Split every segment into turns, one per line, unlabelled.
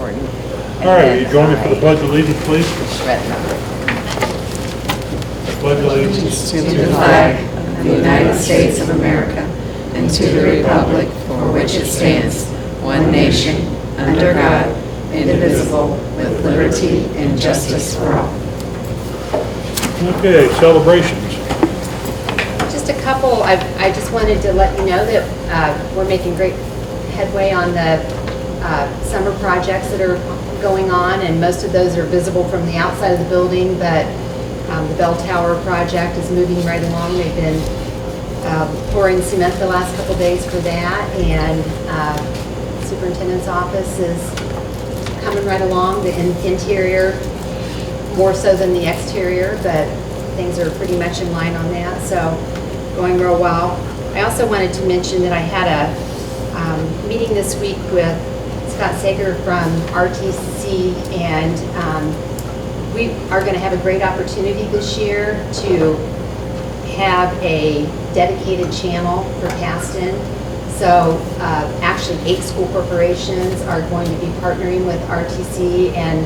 important.
All right, will you join me for the Pledge of Allegiance, please? Pledge allegiance
To the flag of the United States of America and to the republic for which it stands, one nation, under God, indivisible, with liberty and justice for all.
Okay, celebrations.
Just a couple, I just wanted to let you know that we're making great headway on the summer projects that are going on, and most of those are visible from the outside of the building, but the bell tower project is moving right along. They've been pouring cement the last couple days for that, and superintendent's office is coming right along. The interior, more so than the exterior, but things are pretty much in line on that, so going real well. I also wanted to mention that I had a meeting this week with Scott Sager from RTC, and we are going to have a great opportunity this year to have a dedicated channel for Caston. So actually 8 school corporations are going to be partnering with RTC, and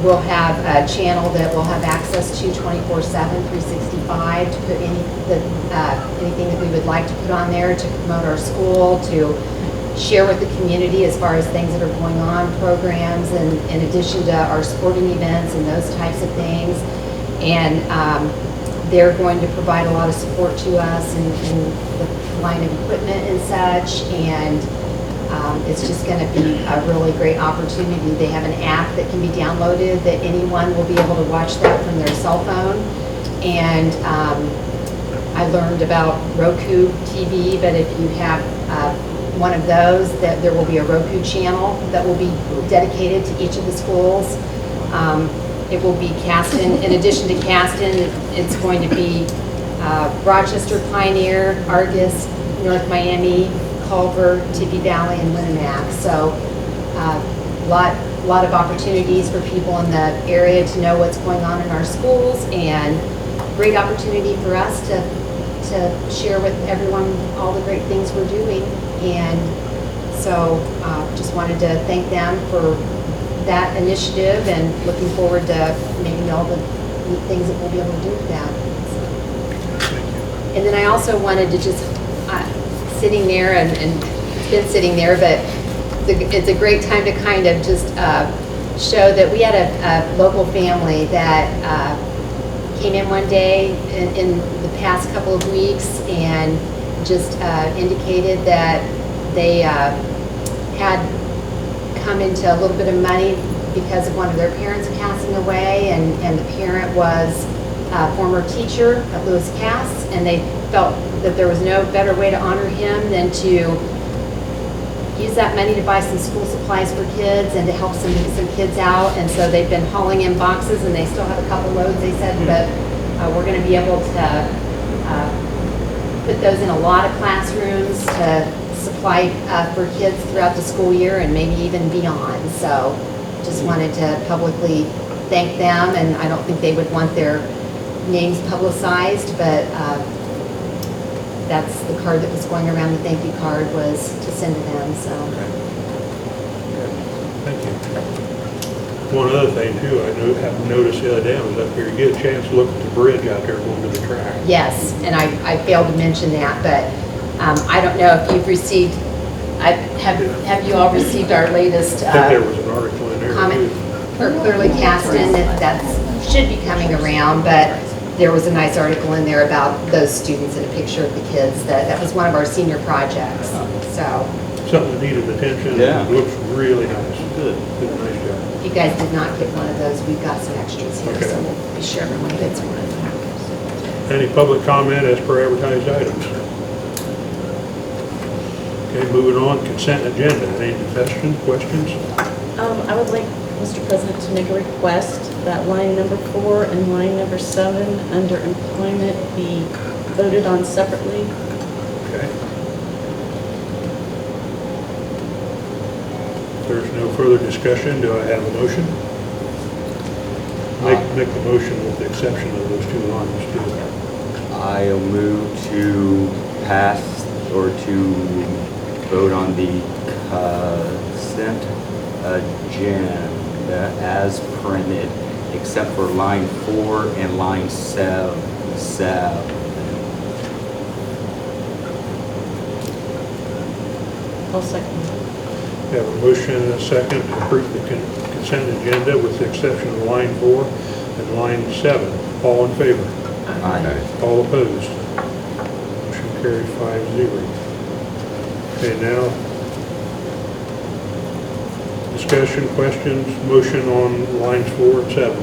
we'll have a channel that will have access to 24/7, 365 to put anything that we would like to put on there to promote our school, to share with the community as far as things that are going on, programs, and in addition to our sporting events and those types of things. And they're going to provide a lot of support to us in the line of equipment and such, and it's just going to be a really great opportunity. They have an app that can be downloaded that anyone will be able to watch that from their cell phone. And I learned about Roku TV, but if you have one of those, that there will be a Roku channel that will be dedicated to each of the schools. It will be Caston. In addition to Caston, it's going to be Rochester, Pioneer, Argus, North Miami, Culver, Tippy Valley, and Winnemac. So lot of opportunities for people in the area to know what's going on in our schools, and great opportunity for us to share with everyone all the great things we're doing. And so just wanted to thank them for that initiative, and looking forward to maybe all the neat things that we'll be able to do with that. And then I also wanted to just, sitting there, and it's been sitting there, but it's a great time to kind of just show that we had a local family that came in one day in the past couple of weeks and just indicated that they had come into a little bit of money because of one of their parents passing away, and the parent was a former teacher at Lewis Cass, and they felt that there was no better way to honor him than to use that money to buy some school supplies for kids and to help some kids out. And so they've been hauling in boxes, and they still have a couple loads, they said, but we're going to be able to put those in a lot of classrooms to supply for kids throughout the school year and maybe even beyond. So just wanted to publicly thank them, and I don't think they would want their names publicized, but that's the card that was going around. The thank you card was to send to them. So.
Thank you. One other thing too, I happened to notice the other day, I was up here, you get a chance to look at the bridge out there going to the track.
Yes, and I failed to mention that, but I don't know if you've received, have you all received our latest
I think there was an article in there
comment
too.
for Clearly Caston that should be coming around, but there was a nice article in there about those students and a picture of the kids. That was one of our senior projects. So
Something that needed attention.
Yeah.
It looks really nice.
Good.
Did a nice job.
if you guys did not get one of those, we've got some extras here,
Okay.
so we'll be sure everyone gets one.
Any public comment as per advertised items? Okay, moving on, consent agenda. Any questions?
I would like, Mr. President, to make a request that line number 4 and line number 7 under employment be voted on separately.
Okay. If there's no further discussion, do I have a motion? Make the motion with the exception of those two lines too.
I'll move to pass or to vote on the consent agenda as printed, except for line 4 and line 7.
I'll second.
We have a motion and a second to approve the consent agenda with the exception of line 4 and line 7. All in favor?
Aye.
All opposed? Motion carries 5-0. Okay, now, discussion, questions, motion on lines 4 and 7.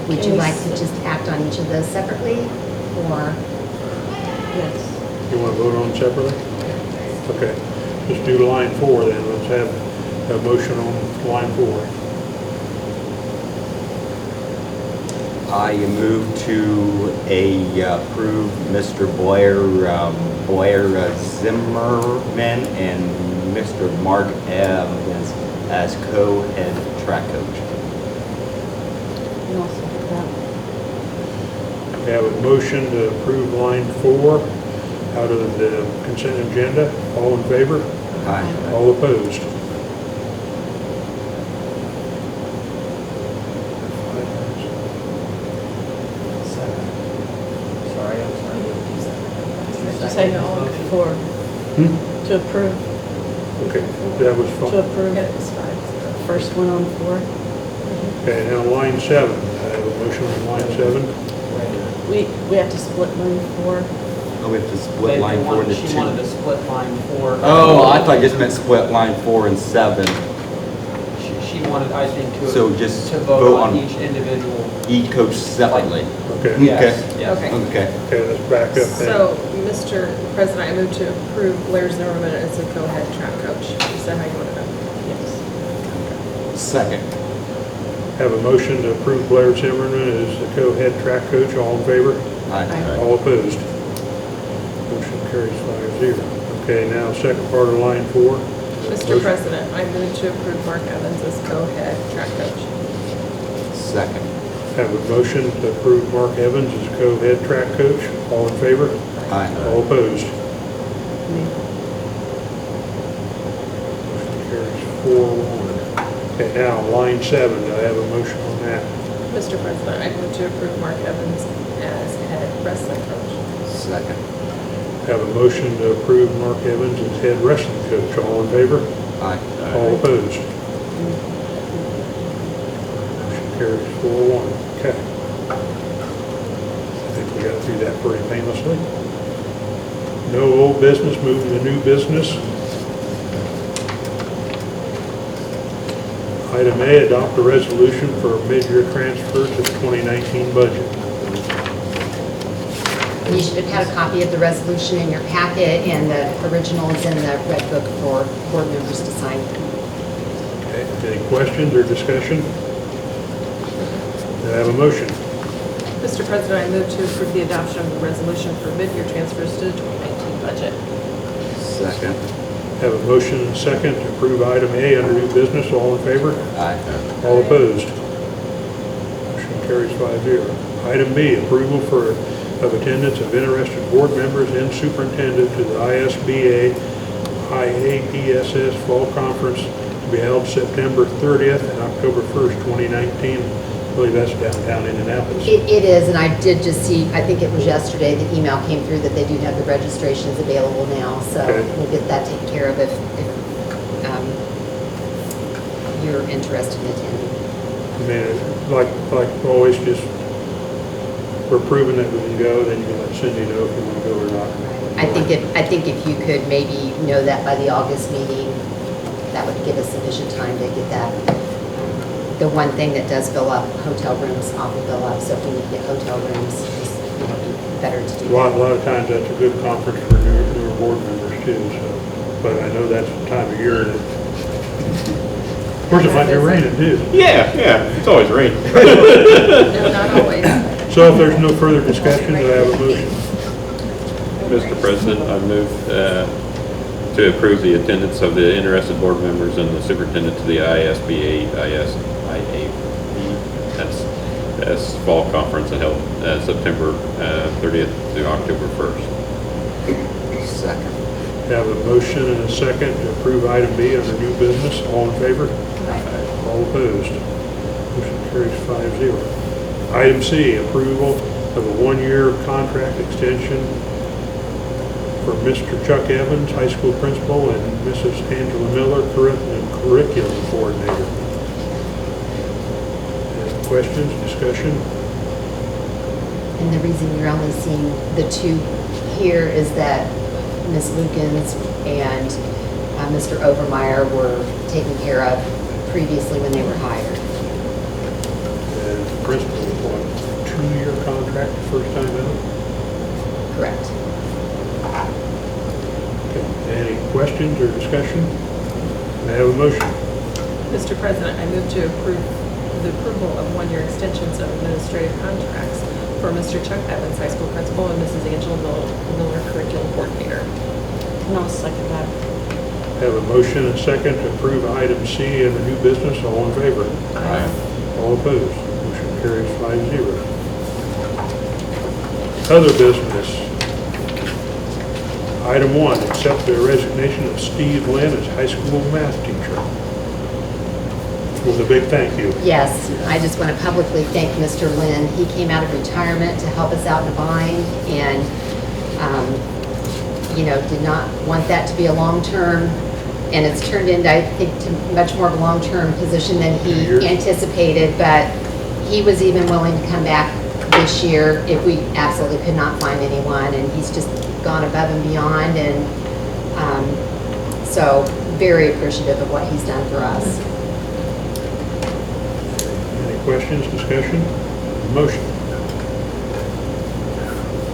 Would you like to just act on each of those separately, or?
Yes.
You want to vote on separately? Okay, let's do line 4 then. Let's have a motion on line 4.
I move to approve Mr. Blair Zimmerman and Mr. Mark Evans as co-head track coach.
And I'll second that.
We have a motion to approve line 4 out of the consent agenda. All in favor?
Aye.
All opposed?
Say for, to approve,
Okay, that was
to
fine.
approve. First one on 4.
Okay, now line 7. I have a motion on line 7.
We have to split line 4.
Oh, we have to split line 4 into 2.
She wanted to split line 4.
Oh, I thought you just meant split line 4 and 7.
She wanted, I think,
So just
to
vote
vote on
on-
each individual.
Each coach separately.
Okay,
Yes, yes.
Okay.
Okay.
okay, let's back up then.
So, Mr. President, I move to approve Blair Zimmerman as a co-head track coach. Is that how you want to go?
Yes.
Second.
Have a motion to approve Blair Zimmerman as the co-head track coach. All in favor?
Aye.
All opposed? Motion carries 5-0. Okay, now second part of line 4.
Mr. President, I move to approve Mark Evans as co-head track coach.
Second.
Have a motion to approve Mark Evans as co-head track coach. All in favor?
Aye.
All opposed?
Me.
Motion carries 4-1. Okay, now line 7. Do I have a motion on that?
Mr. President, I move to approve Mark Evans as head wrestling coach.
Second.
Have a motion to approve Mark Evans as head wrestling coach. All in favor?
Aye.
All opposed? Motion carries 4-1. Okay. I think we got through that pretty painlessly. No old business, moving to new business. Item A, adopt a resolution for a mid-year transfer to the 2019 budget.
You should have had a copy of the resolution in your packet, and the original is in the red book for board members to sign.
Okay, any questions or discussion? Do I have a motion?
Mr. President, I move to approve the adoption of the resolution for mid-year transfers to the 2019 budget.
Second.
Have a motion and a second to approve item A under new business. All in favor?
Aye.
All opposed? Motion carries 5-0. Item B, approval of attendance of interested board members and superintendent to the ISBA IAPSS Fall Conference to be held September 30th and October 1st, 2019. I believe that's downtown Indianapolis.
It is, and I did just see, I think it was yesterday, the email came through that they do have the registrations available now, so
Okay.
we'll get that taken care of if you're interested in attending.
I mean, like always, just we're proving that we can go, then you can let Cindy know if you want to go or not.
I think if you could maybe know that by the August meeting, that would give us sufficient time to get that. The one thing that does fill up, hotel rooms often fill up, so if we need to get hotel rooms, it's, be better to do
A lot
that.
of times that's a good conference for newer board members too, so, but I know that's the time of year that, of course, it might be raining too.
Yeah, it's always raining.
No, not always.
So if there's no further discussion, do I have a motion?
Mr. President, I move to approve the attendance of the interested board members and the superintendent to the ISBA, that's fall conference and held September 30th to October 1st.
Second.
Have a motion and a second to approve item B under new business. All in favor? All opposed? Motion carries 5-0. Item C, approval of a one-year contract extension for Mr. Chuck Evans, high school principal, and Mrs. Angela Miller, curriculum coordinator. Any questions, discussion?
And the reason you're only seeing the two here is that Ms. Lukens and Mr. Overmeyer were taken care of previously when they were hired.
And the principal, what, 2-year contract, first time out?
Correct.
Okay. Any questions or discussion? May I have a motion?
Mr. President, I move to approve the approval of one-year extensions of administrative contracts for Mr. Chuck Evans, high school principal, and Mrs. Angela Miller, curriculum coordinator.
And I'll second that.
Have a motion and a second to approve item C under new business. All in favor?
Aye.
All opposed? Motion carries 5-0. Other business. Item 1, accept the resignation of Steve Lynn as high school math teacher. With a big thank you.
Yes, I just want to publicly thank Mr. Lynn. He came out of retirement to help us out in a bind and, did not want that to be a long-term, and it's turned into, I think, to much more of a long-term position than he
Years.
anticipated, but he was even willing to come back this year if we absolutely could not find anyone, and he's just gone above and beyond, and so very appreciative of what he's done for us.
Any questions, discussion? Motion.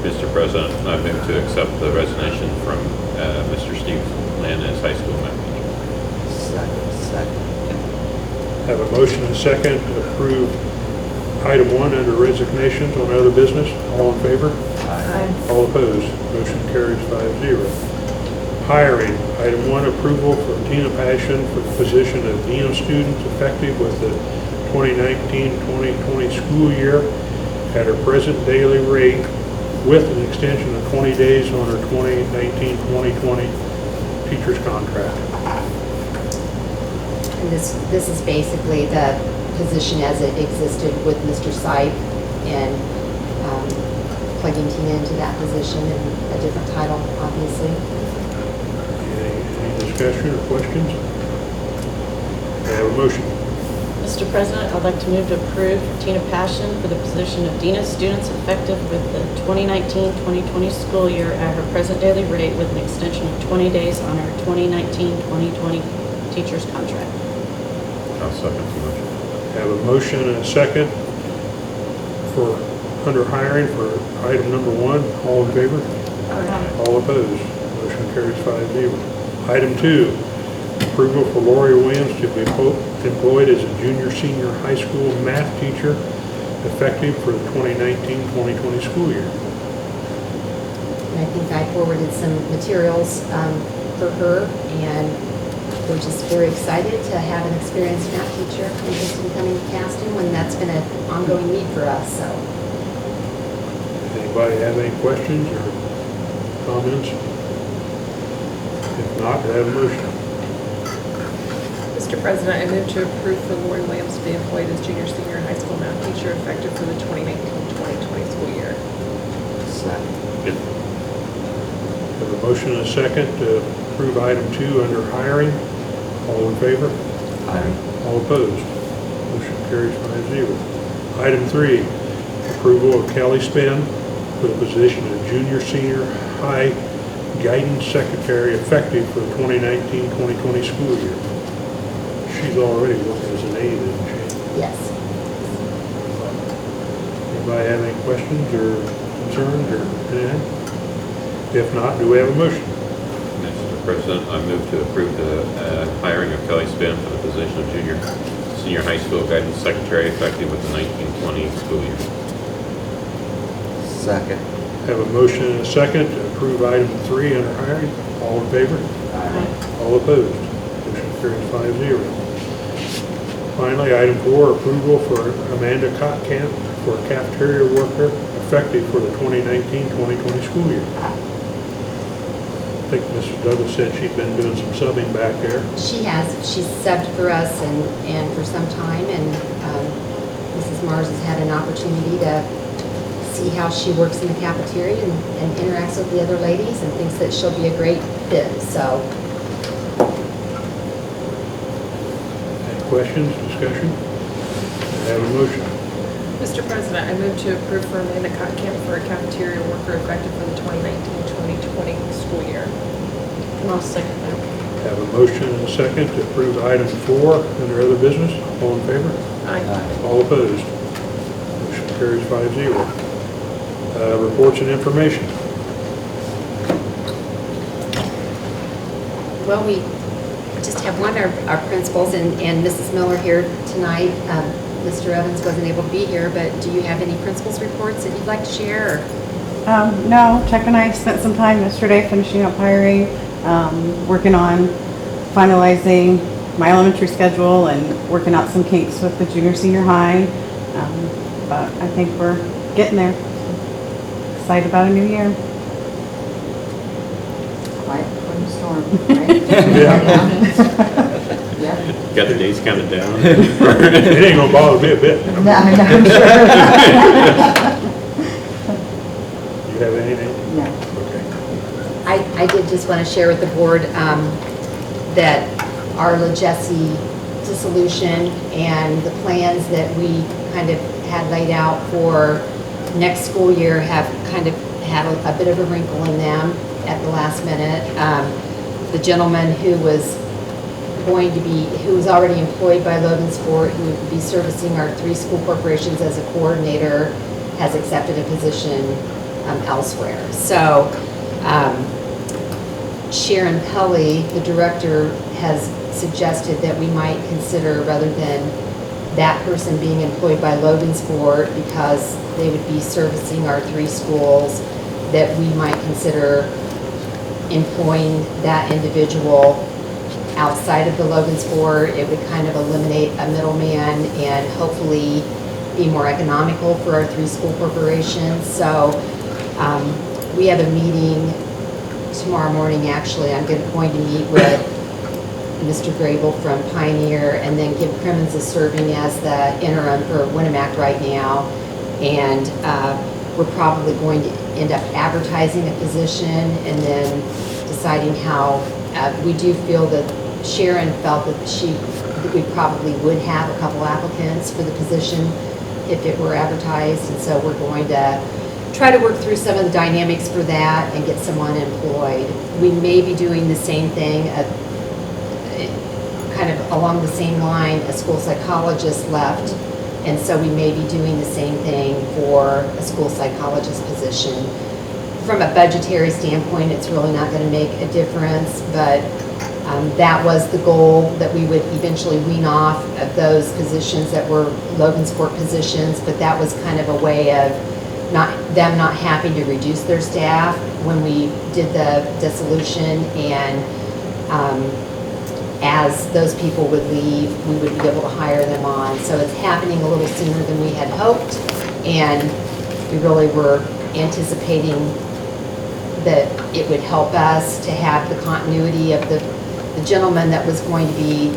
Mr. President, I move to accept the resignation from Mr. Steve Lynn as high school math teacher.
Second.
Have a motion and a second to approve item 1 under resignations on other business. All in favor? All opposed? Motion carries 5-0. Hiring. Item 1, approval for Tina Passion for the position of Dean of Students effective with the 2019-2020 school year at her present daily rate with an extension of 20 days on her 2019-2020 teacher's contract.
And this is basically the position as it existed with Mr. Sipe, and plugging Tina into that position in a different title, obviously.
Any discussion or questions? May I have a motion?
Mr. President, I'd like to move to approve Tina Passion for the position of Dean of Students effective with the 2019-2020 school year at her present daily rate with an extension of 20 days on her 2019-2020 teacher's contract.
I'll second the motion.
Have a motion and a second for under hiring for item number 1. All in favor? All opposed? Motion carries 5-0. Item 2, approval for Lori Williams to be employed as a junior-senior high school math teacher effective for the 2019-2020 school year.
And I think I forwarded some materials for her, and we're just very excited to have an experienced math teacher interested in coming to Caston when that's been an ongoing need for us, so.
Anybody have any questions or comments? If not, do I have a motion?
Mr. President, I move to approve for Lori Williams to be employed as junior-senior high school math teacher effective for the 2019-2020 school year.
Second.
Have a motion and a second to approve item 2 under hiring. All in favor?
Aye.
All opposed? Motion carries 5-0. Item 3, approval of Kelly Spinn for the position of junior-senior high guidance secretary effective for the 2019-2020 school year. She's already working as an aide, isn't she?
Yes.
Anybody have any questions or concerns or anything? If not, do we have a motion?
Mr. President, I move to approve the hiring of Kelly Spinn for the position of senior high school guidance secretary effective with the 1920 school year.
Second.
Have a motion and a second to approve item 3 under hiring. All in favor? All opposed? Motion carries 5-0. Finally, item 4, approval for Amanda Kottkamp for cafeteria worker effective for the 2019-2020 school year. think Mrs. Douglas said she'd been doing some subbing back there.
She has, she's subbed for us and for some time, and Mrs. Mars has had an opportunity to see how she works in the cafeteria and interacts with the other ladies and thinks that she'll be a great fit, so.
Any questions, discussion? I have a motion.
Mr. President, I move to approve for Amanda Cotkamp for a cafeteria worker effective for the 2019-2020 school year.
And I'll second that.
Have a motion and a second to approve item 4 under other business. All in favor?
Aye.
All opposed? Motion carries 5-0. Reports and information.
Well, we just have one of our principals and Mrs. Miller here tonight. Mr. Evans wasn't able to be here, but do you have any principals reports that you'd like to share?
No, Chuck and I spent some time yesterday finishing up hiring, working on finalizing my elementary schedule and working out some kinks with the junior senior high. But I think we're getting there. Excited about a new year.
Quiet before the storm, right?
Yeah.
Yeah.
Got the days counted down?
It ain't gonna bother me a bit.
No, I'm sure.
You have anything?
No.
Okay.
I did just want to share with the board that our LaJesse dissolution and the plans that we kind of had laid out for next school year have kind of had a bit of a wrinkle in them at the last minute. The gentleman who was already employed by Logansport, who would be servicing our 3 school corporations as a coordinator, has accepted a position elsewhere. So Sharon Pelly, the director, has suggested that we might consider, rather than that person being employed by Logansport, because they would be servicing our 3 schools, that we might consider employing that individual outside of the Logansport. It would kind of eliminate a middleman and hopefully be more economical for our 3 school corporations. So we have a meeting tomorrow morning, actually. I'm going to meet with Mr. Grable from Pioneer, and then Gib Crimmins is serving as the interim for Winnemac right now. And we're probably going to end up advertising a position and then deciding how. We do feel that Sharon felt that we probably would have a couple applicants for the position if it were advertised, and so we're going to try to work through some of the dynamics for that and get someone employed. We may be doing the same thing, kind of along the same line. A school psychologist left, and so we may be doing the same thing for a school psychologist position. From a budgetary standpoint, it's really not going to make a difference, but that was the goal, that we would eventually wean off of those positions that were Logansport positions, but that was kind of a way of them not having to reduce their staff when we did the dissolution, and as those people would leave, we would be able to hire them on. So it's happening a little sooner than we had hoped, and we really were anticipating that it would help us to have the continuity of the gentleman that was going to be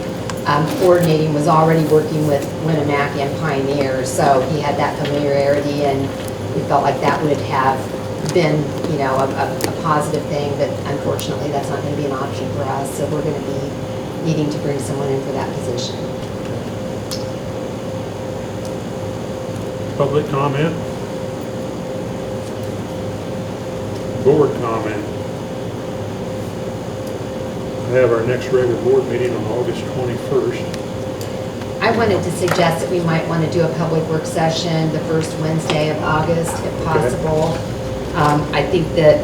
coordinating was already working with Winnemac and Pioneer, so he had that familiarity, and we felt like that would have been, a positive thing, but unfortunately that's not going to be an option for us, so we're going to be needing to bring someone in for that position.
Public comment? Board comment? I have our next regular board meeting on August 21st.
I wanted to suggest that we might want to do a public work session the first Wednesday of August, if possible. I think that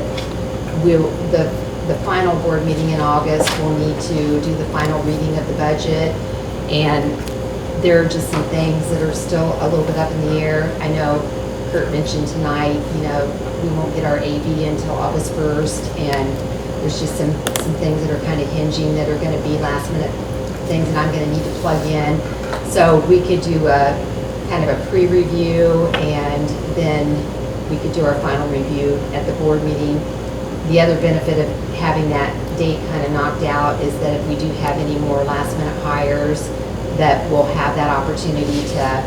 the final board meeting in August, we'll need to do the final reading of the budget, and there are just some things that are still a little bit up in the air. I know Kurt mentioned tonight, we won't get our AV until August 1st, and there's just some things that are kind of hinging that are going to be last minute things that I'm going to need to plug in. So we could do a kind of a pre-review, and then we could do our final review at the board meeting The other benefit of having that date kind of knocked out is that if we do have any more last minute hires, that we'll have that opportunity to,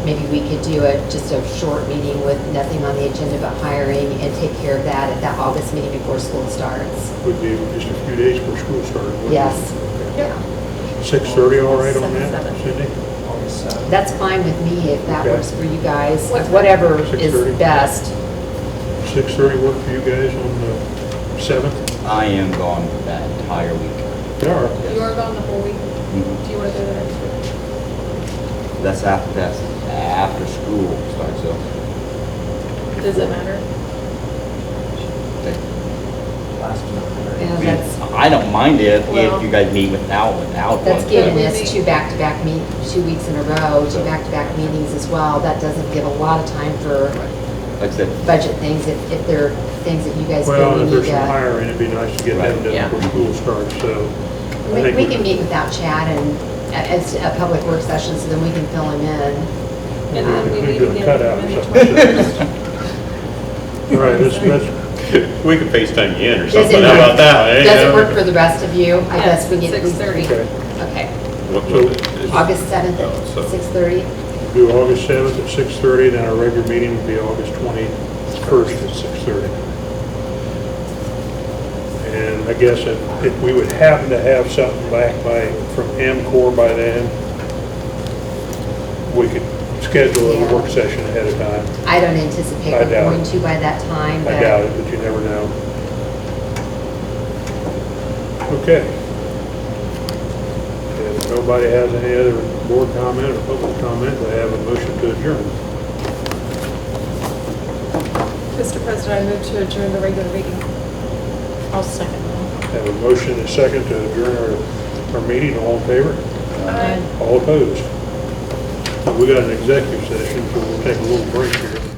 maybe we could do just a short meeting with nothing on the agenda but hiring and take care of that at that August meeting before school starts.
Would be just a few days before school started. wouldn't it?
Yes.
Okay.
Yeah.
6:30, all right on that,
7.
Cindy?
August 7th.
That's fine with me if that
Okay.
works for you guys,
What time?
whatever
6:30?
is best.
6:30 work for you guys on the 7th?
I am gone that entire week.
They are.
You are gone the whole week.
Mhm.
Do you want to do the next week?
That's after school starts, so.
Does it matter?
Last
Yeah,
month.
that's,
I don't mind it
Well-
if you guys meet without
that's
one.
giving
we
us
meet-
2 back-to-back 2 weeks in a row, 2
So-
back-to-back meetings as well. That doesn't give a lot of time for
Like I said,
budget things, if there are things that you guys feel
Well,
we
if
need
there's some
to.
hiring, it'd be nice to get them
Right.
done
Yeah.
before school starts, so. I
We
think
we can meet without Chad and, as a public work session, so then we can fill him in.
And then we
We
meet
do a
again
cutout
on
or
the
something.
21st.
All right, let's,
We could FaceTime you in or
Does
something,
it
how
work-
about that? eh?
Does it work for the rest of you? I
Yes,
guess we get.
6:30.
okay,
Okay.
What is-
August 7th
Oh,
at
so-
6:30?
do August 7th at 6:30, then our regular meeting would be August 21st at 6:30. And I guess if we would happen to have something back from MCOR by then, we could schedule a work session ahead of time.
I don't anticipate
I
we're
doubt
going
it.
to by that time,
I
but.
doubt it, but you never know. Okay. If nobody has any other board comment or public comment, I have a motion to adjourn.
Mr. President, I move to adjourn the regular meeting.
I'll second that.
Have a motion and a second to adjourn our meeting. All in favor?
Aye.
All opposed? We got an executive session, so we'll take a little break here.